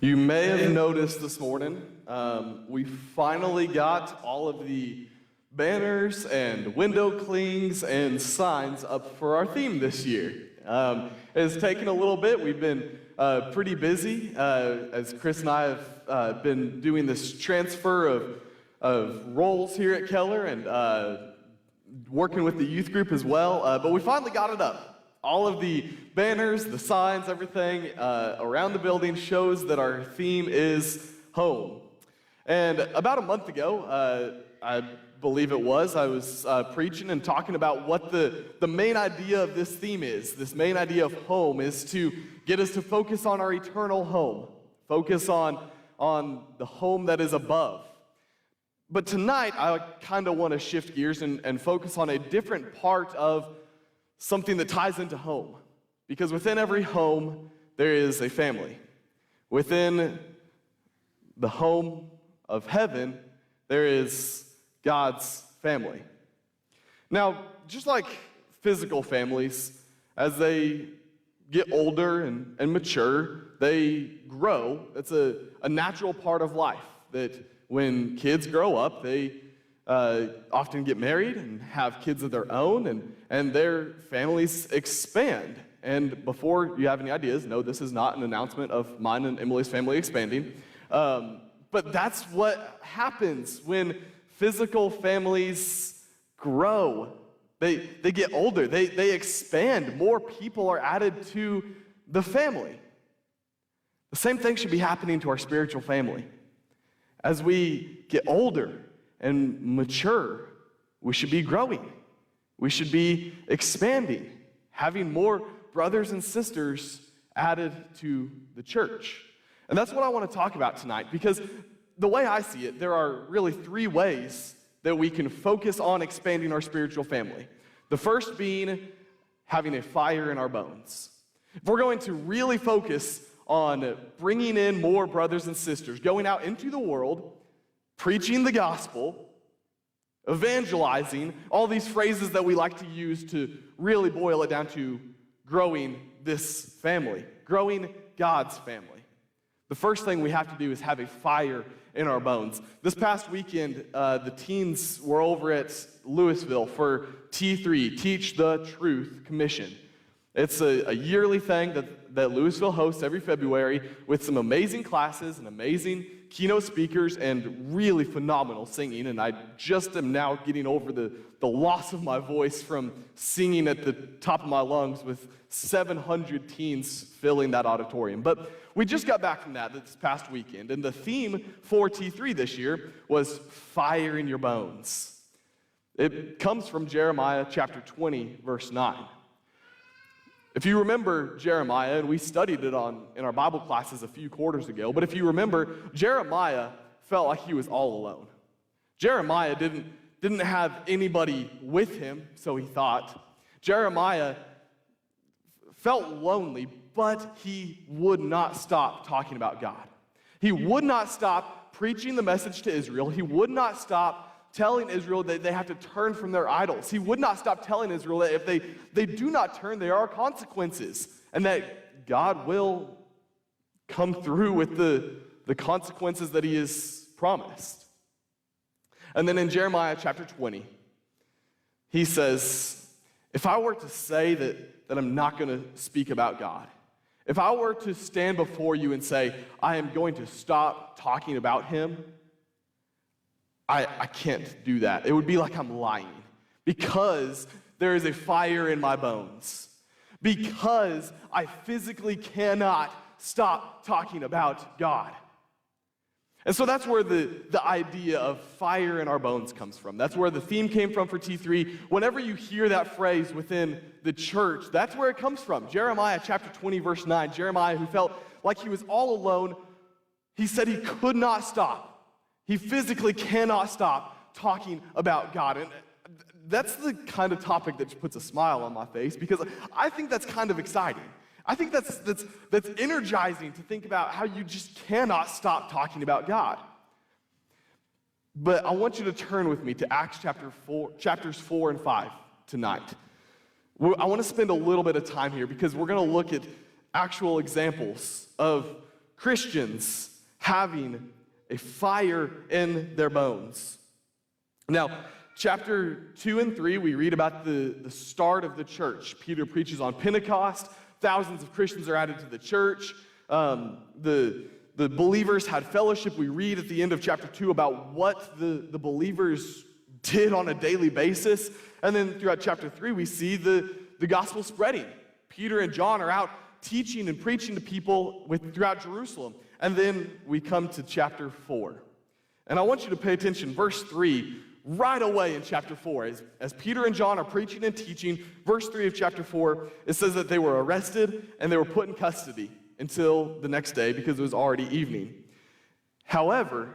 You may have noticed this morning, we finally got all of the banners and window clings and signs up for our theme this year. It's taken a little bit. We've been pretty busy as Chris and I have been doing this transfer of roles here at Keller and working with the youth group as well, but we finally got it up. All of the banners, the signs, everything around the building shows that our theme is home. And about a month ago, I believe it was, I was preaching and talking about what the main idea of this theme is. This main idea of home is to get us to focus on our eternal home, focus on the home that is above. But tonight, I kind of want to shift gears and focus on a different part of something that ties into home. Because within every home, there is a family. Within the home of heaven, there is God's family. Now, just like physical families, as they get older and mature, they grow. It's a natural part of life that when kids grow up, they often get married and have kids of their own, and their families expand. And before you have any ideas, no, this is not an announcement of mine and Emily's family expanding. But that's what happens when physical families grow. They get older. They expand. More people are added to the family. The same thing should be happening to our spiritual family. As we get older and mature, we should be growing. We should be expanding, having more brothers and sisters added to the church. And that's what I want to talk about tonight, because the way I see it, there are really three ways that we can focus on expanding our spiritual family. The first being having a fire in our bones. If we're going to really focus on bringing in more brothers and sisters, going out into the world, preaching the gospel, evangelizing, all these phrases that we like to use to really boil it down to growing this family, growing God's family. The first thing we have to do is have a fire in our bones. This past weekend, the teens were over at Louisville for T3, Teach the Truth Commission. It's a yearly thing that Louisville hosts every February with some amazing classes and amazing keynote speakers and really phenomenal singing. And I just am now getting over the loss of my voice from singing at the top of my lungs with 700 teens filling that auditorium. But we just got back from that this past weekend, and the theme for T3 this year was Fire in Your Bones. It comes from Jeremiah chapter 20, verse 9. If you remember Jeremiah, and we studied it in our Bible classes a few quarters ago, but if you remember, Jeremiah felt like he was all alone. Jeremiah didn't have anybody with him, so he thought. Jeremiah felt lonely, but he would not stop talking about God. He would not stop preaching the message to Israel. He would not stop telling Israel that they have to turn from their idols. He would not stop telling Israel that if they do not turn, there are consequences, and that God will come through with the consequences that he has promised. And then in Jeremiah chapter 20, he says, if I were to say that I'm not going to speak about God, if I were to stand before you and say, I am going to stop talking about him, I can't do that. It would be like I'm lying, because there is a fire in my bones, because I physically cannot stop talking about God. And so that's where the idea of fire in our bones comes from. That's where the theme came from for T3. Whenever you hear that phrase within the church, that's where it comes from. Jeremiah chapter 20, verse 9, Jeremiah, who felt like he was all alone, he said he could not stop. He physically cannot stop talking about God. And that's the kind of topic that puts a smile on my face, because I think that's kind of exciting. I think that's energizing to think about how you just cannot stop talking about God. But I want you to turn with me to Acts chapters 4 and 5 tonight. I want to spend a little bit of time here because we're going to look at actual examples of Christians having a fire in their bones. Now, chapter 2 and 3, we read about the start of the church. Peter preaches on Pentecost. Thousands of Christians are added to the church. The believers had fellowship. We read at the end of chapter 2 about what the believers did on a daily basis. And then throughout chapter 3, we see the gospel spreading. Peter and John are out teaching and preaching to people throughout Jerusalem. And then we come to chapter 4. And I want you to pay attention. Verse 3, right away in chapter 4, as Peter and John are preaching and teaching, verse 3 of chapter 4, it says that they were arrested and they were put in custody until the next day because it was already evening. However,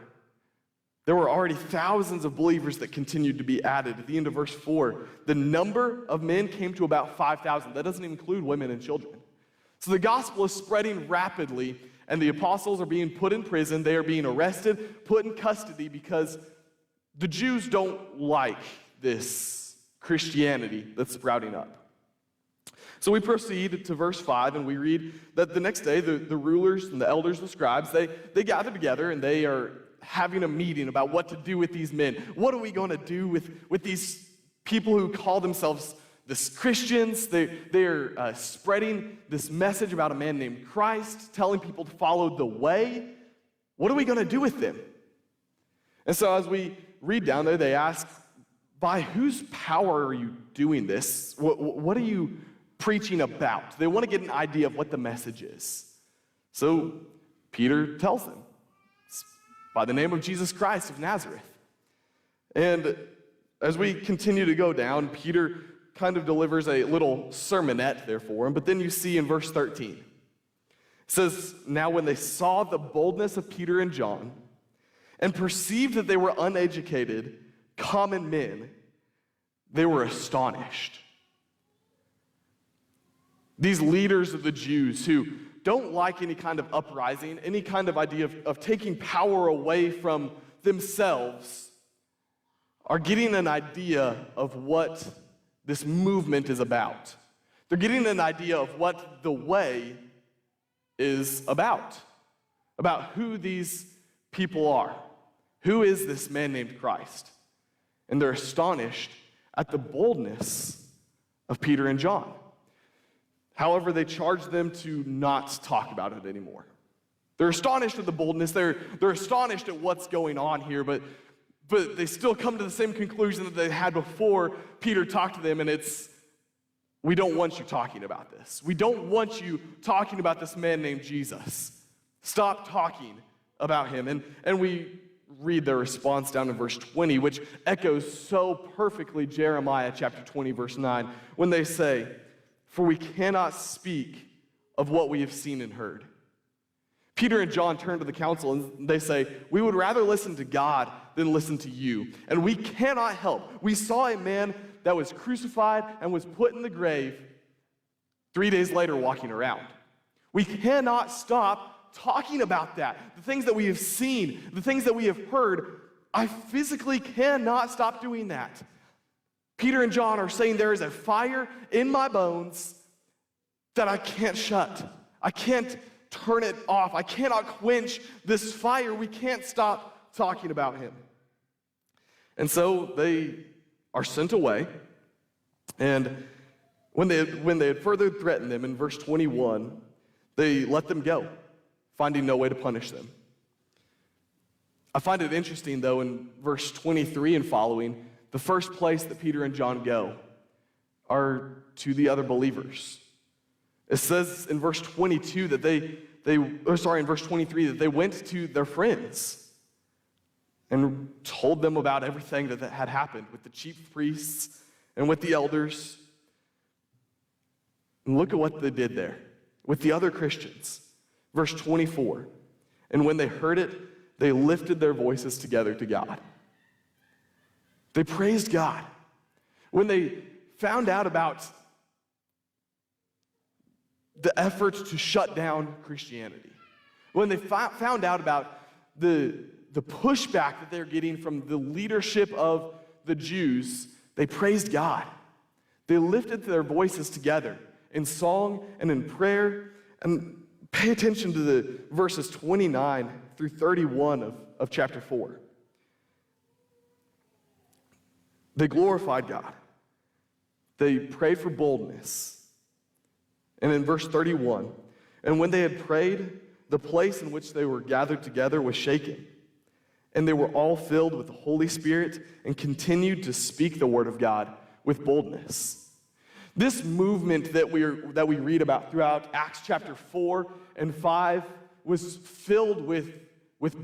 there were already thousands of believers that continued to be added. At the end of verse 4, the number of men came to about 5,000. That doesn't include women and children. So the gospel is spreading rapidly, and the apostles are being put in prison. They are being arrested, put in custody, because the Jews don't like this Christianity that's sprouting up. So we proceed to verse 5, and we read that the next day, the rulers and the elders, the scribes, they gather together, and they are having a meeting about what to do with these men. What are we going to do with these people who call themselves this Christians? They're spreading this message about a man named Christ, telling people to follow the way. What are we going to do with them? And so as we read down there, they ask, by whose power are you doing this? What are you preaching about? They want to get an idea of what the message is. So Peter tells them, it's by the name of Jesus Christ of Nazareth. And as we continue to go down, Peter kind of delivers a little sermonette there for him, but then you see in verse 13, it says, now when they saw the boldness of Peter and John and perceived that they were uneducated, common men, they were astonished. These leaders of the Jews who don't like any kind of uprising, any kind of idea of taking power away from themselves, are getting an idea of what this movement is about. They're getting an idea of what the way is about who these people are. Who is this man named Christ? And they're astonished at the boldness of Peter and John. However, they charge them to not talk about it anymore. They're astonished at the boldness. They're astonished at what's going on here, but they still come to the same conclusion that they had before Peter talked to them, and it's, we don't want you talking about this. We don't want you talking about this man named Jesus. Stop talking about him. And we read their response down in verse 20, which echoes so perfectly Jeremiah chapter 20, verse 9, when they say, for we cannot speak of what we have seen and heard. Peter and John turn to the council and they say, we would rather listen to God than listen to you. And we cannot help. We saw a man that was crucified and was put in the grave 3 days later walking around. We cannot stop talking about that. The things that we have seen, the things that we have heard, I physically cannot stop doing that. Peter and John are saying there is a fire in my bones that I can't shut. I can't turn it off. I cannot quench this fire. We can't stop talking about him. And so they are sent away. And when they had further threatened them in verse 21, they let them go, finding no way to punish them. I find it interesting, though, in verse 23 and following, the first place that Peter and John go are to the other believers. It says in verse 22 that in verse 23 that they went to their friends and told them about everything that had happened with the chief priests and with the elders. And look at what they did there with the other Christians. Verse 24, and when they heard it, they lifted their voices together to God. They praised God. When they found out about the efforts to shut down Christianity, when they found out about the pushback that they're getting from the leadership of the Jews, they praised God. They lifted their voices together in song and in prayer. And Pay attention to the verses 29 through 31 of chapter 4. They glorified God. They prayed for boldness. And in verse 31, and when they had prayed, the place in which they were gathered together was shaken. And they were all filled with the Holy Spirit and continued to speak the word of God with boldness. This movement that we read about throughout Acts chapter 4 and 5 was filled with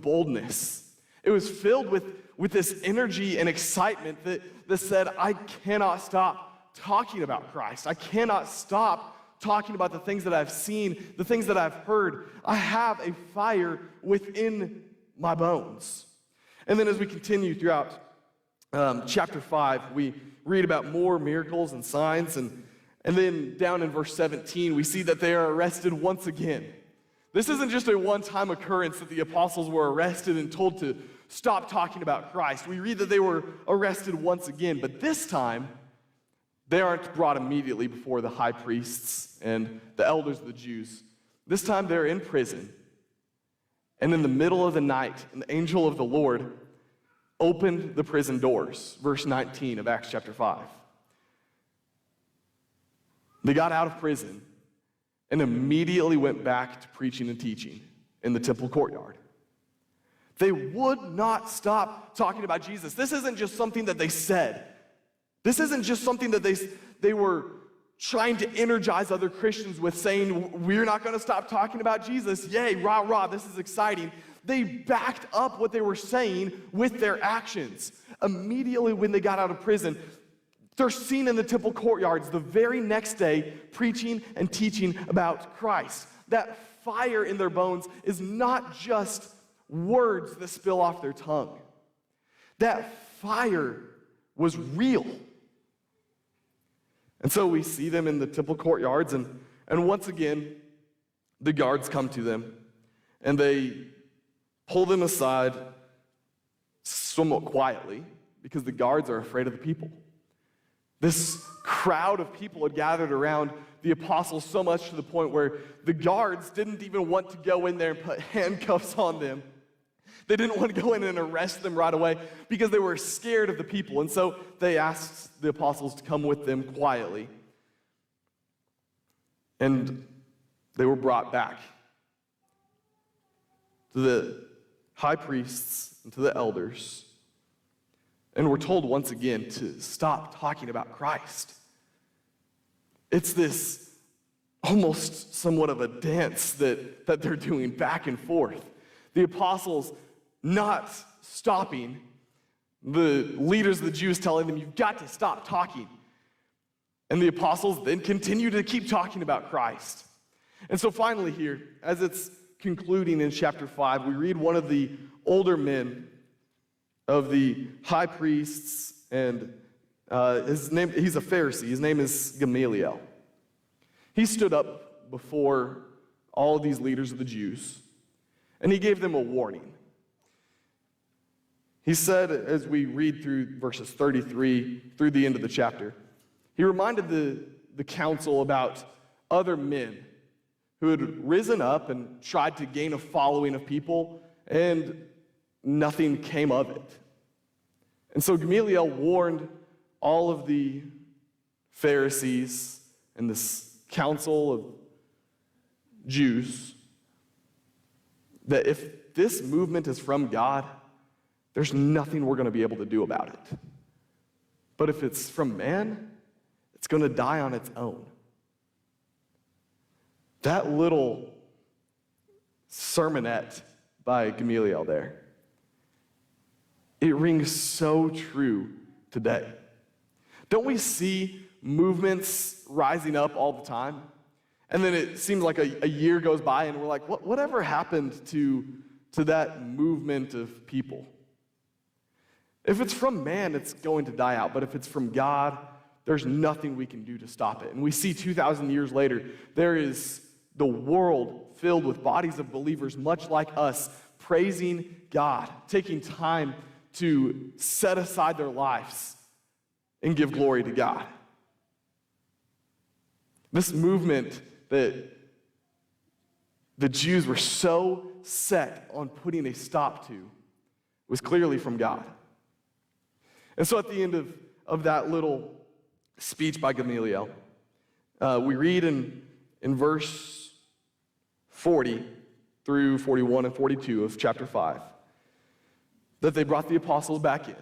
boldness. It was filled with this energy and excitement that said, I cannot stop talking about Christ. I cannot stop talking about the things that I've seen, the things that I've heard. I have a fire within my bones. And then as we continue throughout chapter 5, we read about more miracles and signs. And then down in verse 17, we see that they are arrested once again. This isn't just a one-time occurrence that the apostles were arrested and told to stop talking about Christ. We read that they were arrested once again, but this time, they aren't brought immediately before the high priests and the elders of the Jews. This time they're in prison. And in the middle of the night, an angel of the Lord opened the prison doors. Verse 19 of Acts chapter 5. They got out of prison and immediately went back to preaching and teaching in the temple courtyard. They would not stop talking about Jesus. This isn't just something that they said. This isn't just something that they were trying to energize other Christians with, saying, we're not going to stop talking about Jesus. Yay, rah, rah, this is exciting. They backed up what they were saying with their actions. Immediately when they got out of prison, they're seen in the temple courtyards the very next day preaching and teaching about Christ. That fire in their bones is not just words that spill off their tongue. That fire was real. And so we see them in the temple courtyards, and once again, the guards come to them, and they pull them aside somewhat quietly, because the guards are afraid of the people. This crowd of people had gathered around the apostles so much to the point where the guards didn't even want to go in there and put handcuffs on them. They didn't want to go in and arrest them right away because they were scared of the people. And so they asked the apostles to come with them quietly. And they were brought back to the high priests and to the elders. And we're told once again to stop talking about Christ. It's this almost somewhat of a dance that they're doing back and forth. The apostles not stopping, the leaders of the Jews telling them, you've got to stop talking. And the apostles then continue to keep talking about Christ. And so finally here, as it's concluding in chapter 5, we read one of the older men of the high priests, and he's a Pharisee. His name is Gamaliel. He stood up before all of these leaders of the Jews, and he gave them a warning. He said, as we read through verses 33 through the end of the chapter, he reminded the council about other men who had risen up and tried to gain a following of people, and nothing came of it. And so Gamaliel warned all of the Pharisees and this council of Jews that if this movement is from God, there's nothing we're going to be able to do about it. But if it's from man, it's going to die on its own. That little sermonette by Gamaliel there, it rings so true today. Don't we see movements rising up all the time? And then it seems like a year goes by and we're like, whatever happened to that movement of people? If it's from man, it's going to die out. But if it's from God, there's nothing we can do to stop it. And we see 2,000 years later, there is the world filled with bodies of believers much like us, praising God, taking time to set aside their lives and give glory to God. This movement that the Jews were so set on putting a stop to was clearly from God. And so at the end of that little speech by Gamaliel, we read in verse 40 through 41 and 42 of chapter 5 that they brought the apostles back in.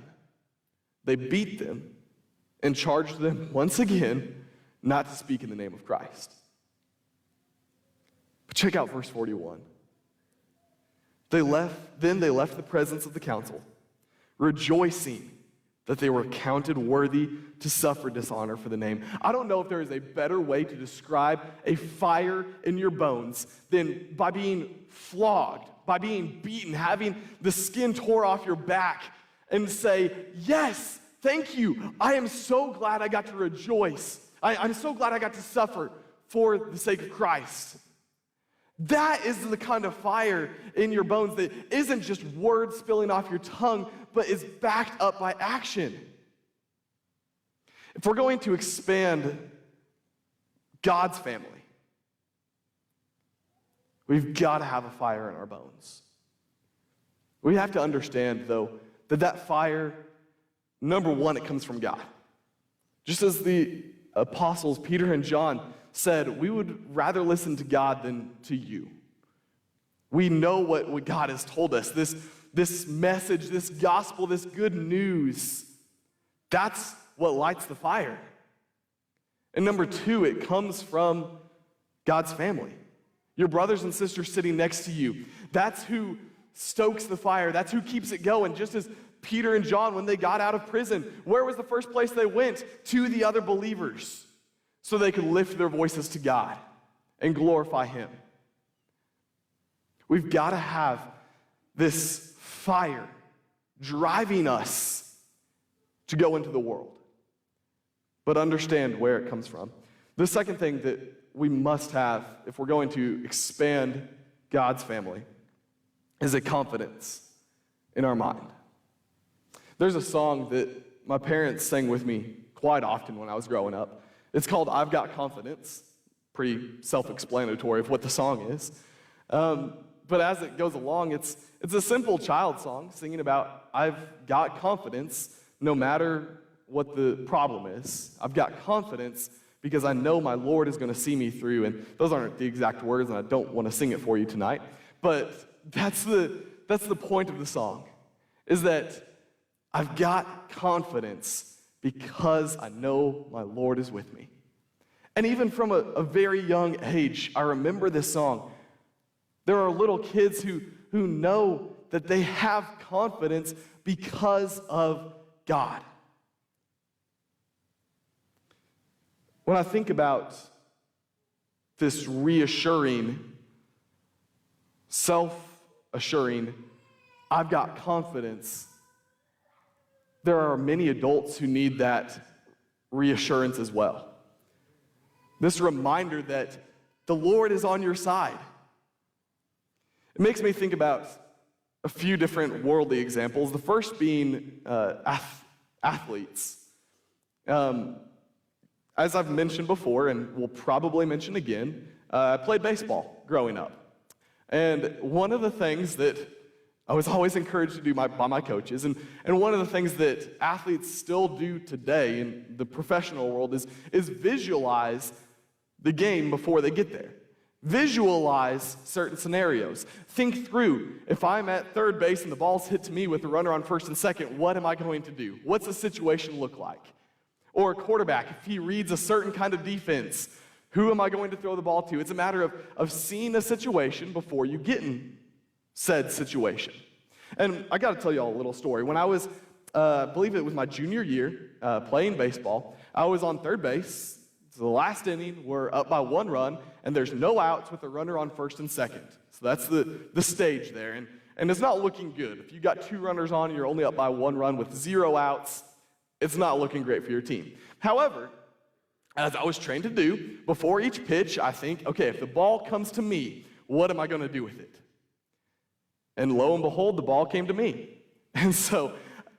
They beat them and charged them once again not to speak in the name of Christ. But check out verse 41. Then they left the presence of the council, rejoicing that they were counted worthy to suffer dishonor for the name. I don't know if there is a better way to describe a fire in your bones than by being flogged, by being beaten, having the skin tore off your back, and say, yes, thank you. I am so glad I got to rejoice. I'm so glad I got to suffer for the sake of Christ. That is the kind of fire in your bones that isn't just words spilling off your tongue, but is backed up by action. If we're going to expand God's family, we've got to have a fire in our bones. We have to understand, though, that fire, number one, it comes from God. Just as the apostles, Peter and John, said, we would rather listen to God than to you. We know what God has told us. This message, this gospel, this good news, that's what lights the fire. And number two, it comes from God's family. Your brothers and sisters sitting next to you. That's who stokes the fire. That's who keeps it going. Just as Peter and John, when they got out of prison, where was the first place they went? To the other believers, so they could lift their voices to God and glorify Him. We've got to have this fire driving us to go into the world, but understand where it comes from. The second thing that we must have if we're going to expand God's family is a confidence in our mind. There's a song that my parents sang with me quite often when I was growing up. It's called I've Got Confidence. Pretty self-explanatory of what the song is. But as it goes along, it's a simple child song singing about I've got confidence no matter what the problem is. I've got confidence because I know my Lord is going to see me through. And those aren't the exact words, and I don't want to sing it for you tonight. But that's the point of the song, is that I've got confidence because I know my Lord is with me. And even from a very young age, I remember this song. There are little kids who know that they have confidence because of God. When I think about this reassuring, self-assuring, I've got confidence, there are many adults who need that reassurance as well. This reminder that the Lord is on your side. It makes me think about a few different worldly examples, the first being athletes. As I've mentioned before, and will probably mention again, I played baseball growing up. And one of the things that I was always encouraged to do by my coaches, and one of the things that athletes still do today in the professional world is visualize the game before they get there. Visualize certain scenarios. Think through, if I'm at third base and the ball's hit to me with the runner on first and second, what am I going to do? What's the situation look like? Or a quarterback, if he reads a certain kind of defense, who am I going to throw the ball to? It's a matter of seeing a situation before you get in said situation. And I got to tell you all a little story. When I was, I believe it was my junior year, playing baseball, I was on third base. So the last inning, we're up by 1 run, and there's no outs with a runner on first and second. So that's the stage there. And it's not looking good. If you got 2 runners on, you're only up by 1 run with 0 outs, it's not looking great for your team. However, as I was trained to do, before each pitch, I think, okay, if the ball comes to me, what am I going to do with it? And lo and behold, the ball came to me. And so,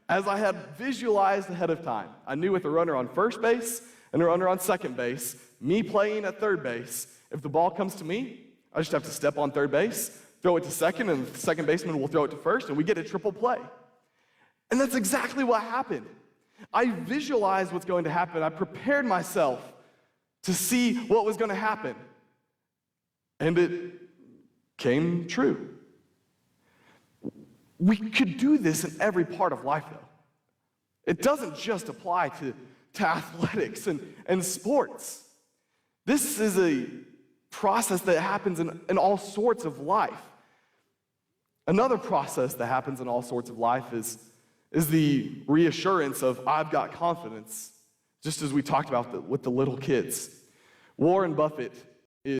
as I had visualized ahead of time, I knew with a runner on first base and a runner on second base, me playing at third base, if the ball comes to me, I just have to step on third base, throw it to second, and the second baseman will throw it to first, and we get a triple play. And that's exactly what happened. I visualized what's going to happen. I prepared myself to see what was going to happen. And it came true. We could do this in every part of life, though. It doesn't just apply to athletics and sports. This is a process that happens in all sorts of life. Another process that happens in all sorts of life is the reassurance of, I've got confidence, just as we talked about with the little kids. Warren Buffett is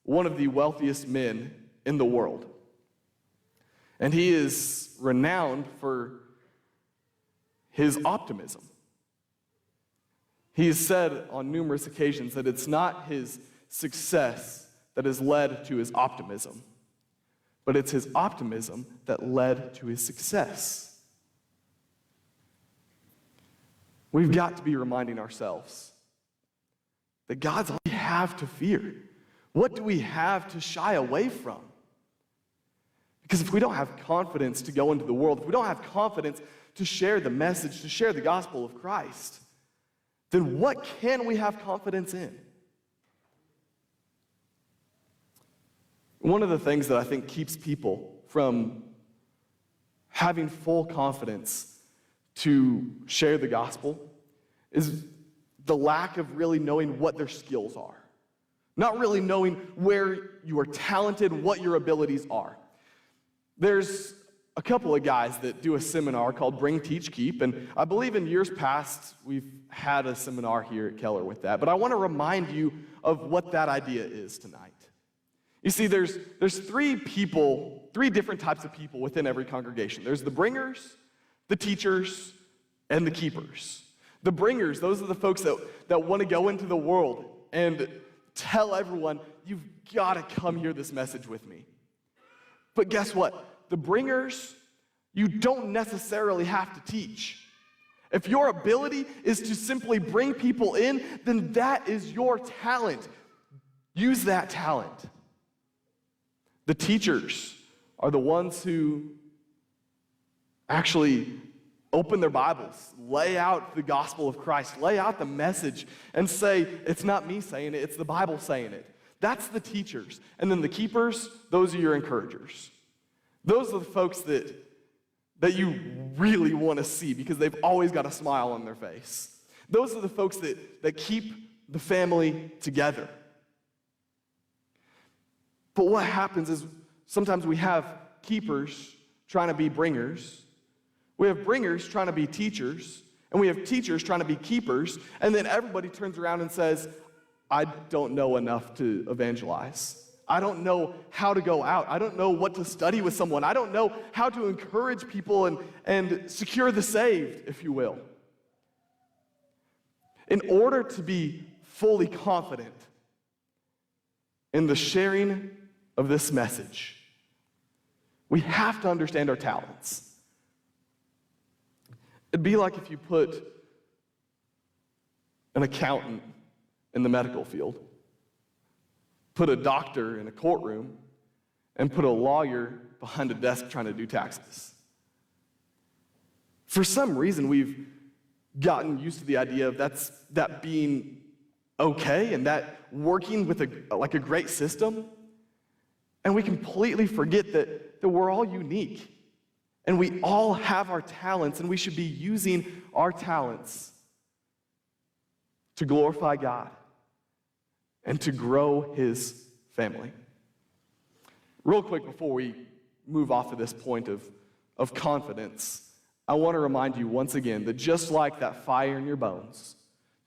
one of the wealthiest men in the world. And he is renowned for his optimism. He has said on numerous occasions that it's not his success that has led to his optimism, but it's his optimism that led to his success. We've got to be reminding ourselves that God's all we have to fear. What do we have to shy away from? Because if we don't have confidence to go into the world, if we don't have confidence to share the message, to share the gospel of Christ, then what can we have confidence in? One of the things that I think keeps people from having full confidence to share the gospel is the lack of really knowing what their skills are. Not really knowing where you are talented, what your abilities are. There's a couple of guys that do a seminar called Bring, Teach, Keep, and I believe in years past we've had a seminar here at Keller with that, but I want to remind you of what that idea is tonight. You see, there's three different types of people within every congregation. There's the bringers, the teachers, and the keepers. The bringers, those are the folks that want to go into the world and tell everyone, you've got to come hear this message with me. But guess what? The bringers, you don't necessarily have to teach. If your ability is to simply bring people in, then that is your talent. Use that talent. The teachers are the ones who actually open their Bibles, lay out the gospel of Christ, lay out the message, and say, it's not me saying it, it's the Bible saying it. That's the teachers. And then the keepers, those are your encouragers. Those are the folks that you really want to see because they've always got a smile on their face. Those are the folks that keep the family together. But what happens is sometimes we have keepers trying to be bringers, we have bringers trying to be teachers, and we have teachers trying to be keepers, and then everybody turns around and says, I don't know enough to evangelize. I don't know how to go out. I don't know what to study with someone. I don't know how to encourage people and secure the saved, if you will. In order to be fully confident in the sharing of this message, we have to understand our talents. It'd be like if you put an accountant in the medical field, put a doctor in a courtroom, and put a lawyer behind a desk trying to do taxes. For some reason, we've gotten used to the idea of that being okay and that working with a great system, and we completely forget that we're all unique, and we all have our talents, and we should be using our talents to glorify God and to grow His family. Real quick before we move off of this point of confidence, I want to remind you once again that just like that fire in your bones,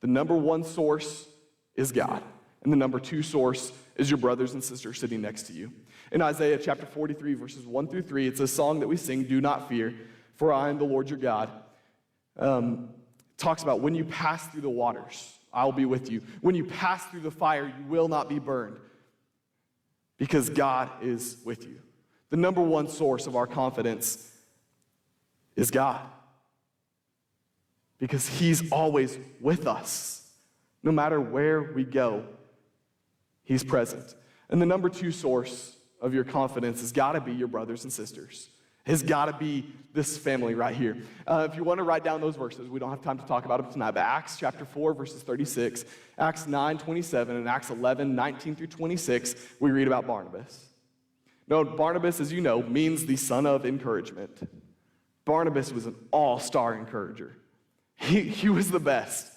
the number one source is God, and the number two source is your brothers and sisters sitting next to you. In Isaiah chapter 43, verses 1 through 3, it's a song that we sing, Do Not Fear, for I am the Lord your God. Talks about when you pass through the waters, I'll be with you. When you pass through the fire, you will not be burned, because God is with you. The number one source of our confidence is God, because He's always with us, no matter where we go. He's present. And the number 2 source of your confidence has got to be your brothers and sisters. Has got to be this family right here. If you want to write down those verses, we don't have time to talk about them tonight, but Acts chapter 4, verses 36, Acts 9, 27, and Acts 11, 19 through 26, we read about Barnabas. Now, Barnabas, as you know, means the son of encouragement. Barnabas was an all-star encourager. He was the best.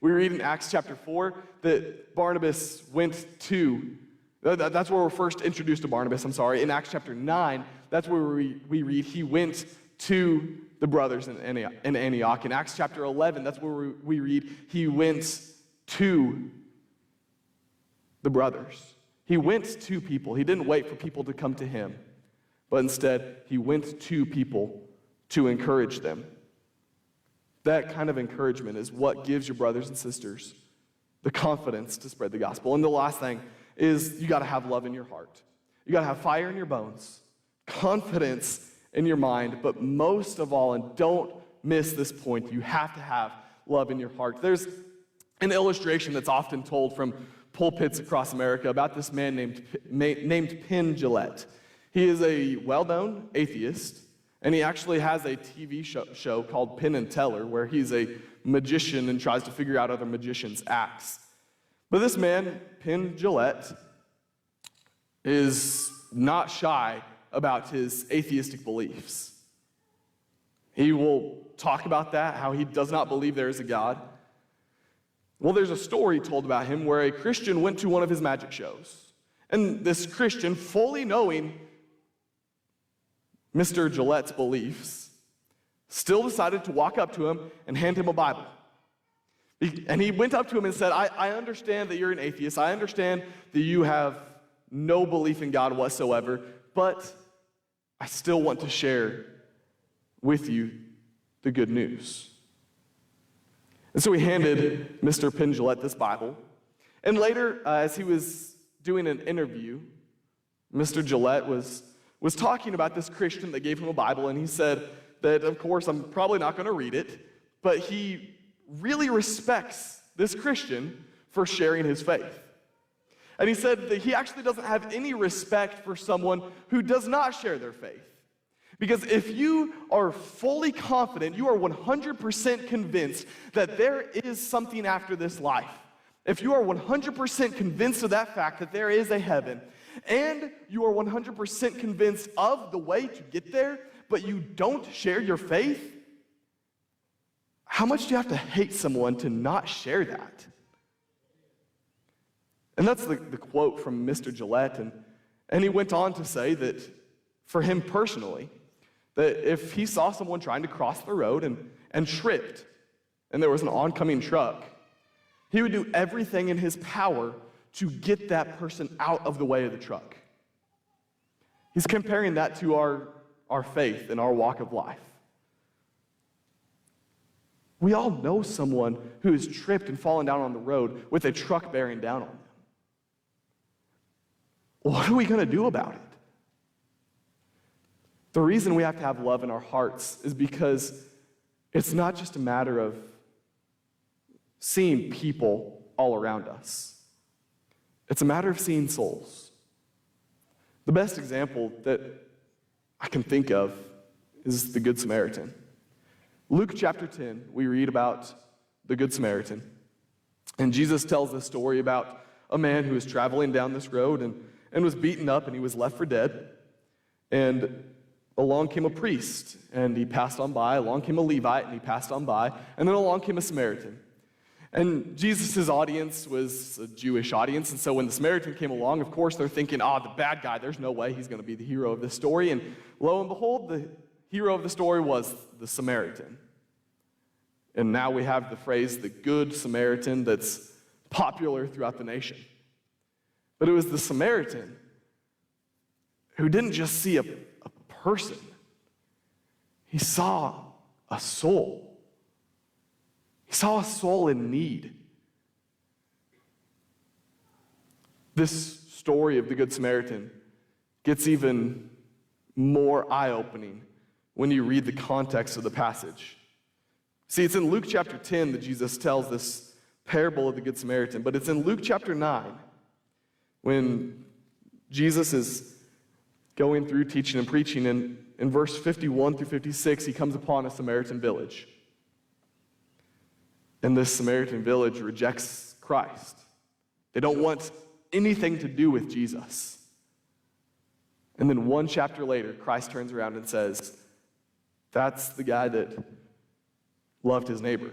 We read in Acts chapter 4 that Barnabas went to, that's where we're first introduced to Barnabas, In Acts chapter 9, that's where we read he went to the brothers in Antioch. In Acts chapter 11, that's where we read he went to the brothers. He went to people. He didn't wait for people to come to him, but instead he went to people to encourage them. That kind of encouragement is what gives your brothers and sisters the confidence to spread the gospel. And the last thing is you got to have love in your heart. You got to have fire in your bones, confidence in your mind, but most of all, and don't miss this point, you have to have love in your heart. There's an illustration that's often told from pulpits across America about this man named Penn Jillette. He is a well-known atheist, and he actually has a TV show called Penn and Teller, where he's a magician and tries to figure out other magicians' acts. But this man, Penn Jillette, is not shy about his atheistic beliefs. He will talk about that, how he does not believe there is a God. Well, there's a story told about him where a Christian went to one of his magic shows. And this Christian, fully knowing Mr. Gillette's beliefs, still decided to walk up to him and hand him a Bible. And he went up to him and said, I understand that you're an atheist. I understand that you have no belief in God whatsoever, but I still want to share with you the good news. And so he handed Mr. Penn Jillette this Bible. And later, as he was doing an interview, Mr. Jillette was talking about this Christian that gave him a Bible, and he said that, of course, I'm probably not going to read it, but he really respects this Christian for sharing his faith. And he said that he actually doesn't have any respect for someone who does not share their faith. Because if you are fully confident, you are 100% convinced that there is something after this life, if you are 100% convinced of that fact that there is a heaven, and you are 100% convinced of the way to get there, but you don't share your faith, how much do you have to hate someone to not share that? And that's the quote from Mr. Jillette, and he went on to say that for him personally, that if he saw someone trying to cross the road and tripped, and there was an oncoming truck, he would do everything in his power to get that person out of the way of the truck. He's comparing that to our faith and our walk of life. We all know someone who has tripped and fallen down on the road with a truck bearing down on them. What are we going to do about it? The reason we have to have love in our hearts is because it's not just a matter of seeing people all around us. It's a matter of seeing souls. The best example that I can think of is the Good Samaritan. Luke chapter 10, we read about the Good Samaritan. And Jesus tells this story about a man who was traveling down this road and was beaten up, and he was left for dead. And along came a priest, and he passed on by. Along came a Levite, and he passed on by. And then along came a Samaritan. And Jesus' audience was a Jewish audience, and so when the Samaritan came along, of course, they're thinking, the bad guy, there's no way he's going to be the hero of this story. And lo and behold, the hero of the story was the Samaritan. And now we have the phrase, the Good Samaritan, that's popular throughout the nation. But it was the Samaritan who didn't just see a person. He saw a soul. He saw a soul in need. This story of the Good Samaritan gets even more eye-opening when you read the context of the passage. See, it's in Luke chapter 10 that Jesus tells this parable of the Good Samaritan, but it's in Luke chapter 9 when Jesus is going through teaching and preaching, and in verse 51 through 56, he comes upon a Samaritan village. And this Samaritan village rejects Christ. They don't want anything to do with Jesus. And then one chapter later, Christ turns around and says, that's the guy that loved his neighbor.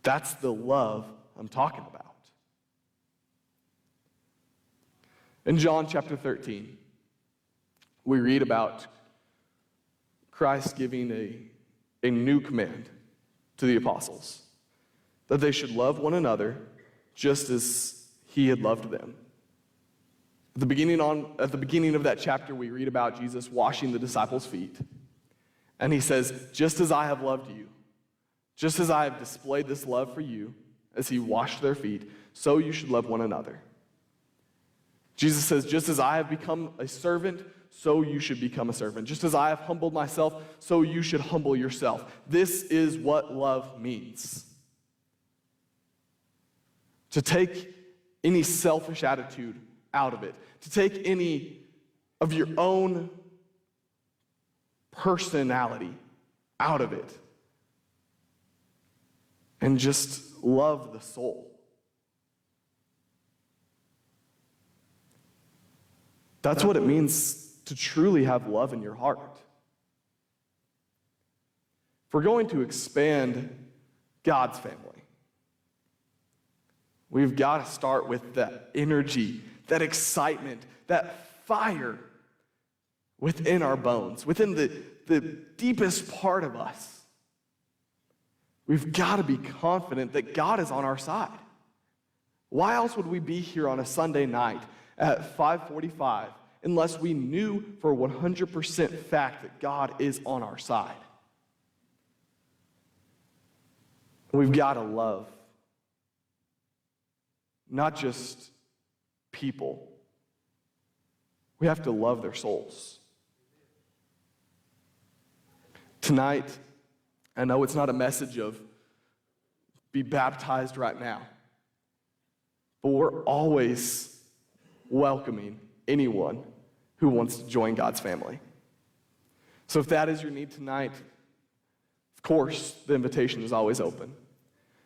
That's the love I'm talking about. In John chapter 13, we read about Christ giving a new command to the apostles, that they should love one another just as he had loved them. At the beginning of that chapter, we read about Jesus washing the disciples' feet. And he says, just as I have loved you, just as I have displayed this love for you, as he washed their feet, so you should love one another. Jesus says, just as I have become a servant, so you should become a servant. Just as I have humbled myself, so you should humble yourself. This is what love means. To take any selfish attitude out of it. To take any of your own personality out of it. And just love the soul. That's what it means to truly have love in your heart. If we're going to expand God's family, we've got to start with that energy, that excitement, that fire within our bones, within the deepest part of us. We've got to be confident that God is on our side. Why else would we be here on a Sunday night at 5:45 unless we knew for 100% fact that God is on our side? We've got to love not just people. We have to love their souls. Tonight, I know it's not a message of be baptized right now, but we're always welcoming anyone who wants to join God's family. So if that is your need tonight, of course, the invitation is always open.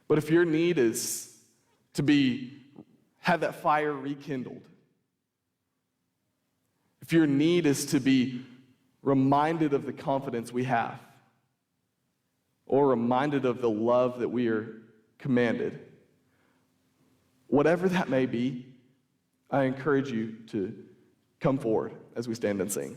But if your need is to have that fire rekindled, if your need is to be reminded of the confidence we have, or reminded of the love that we are commanded, whatever that may be, I encourage you to come forward as we stand and sing.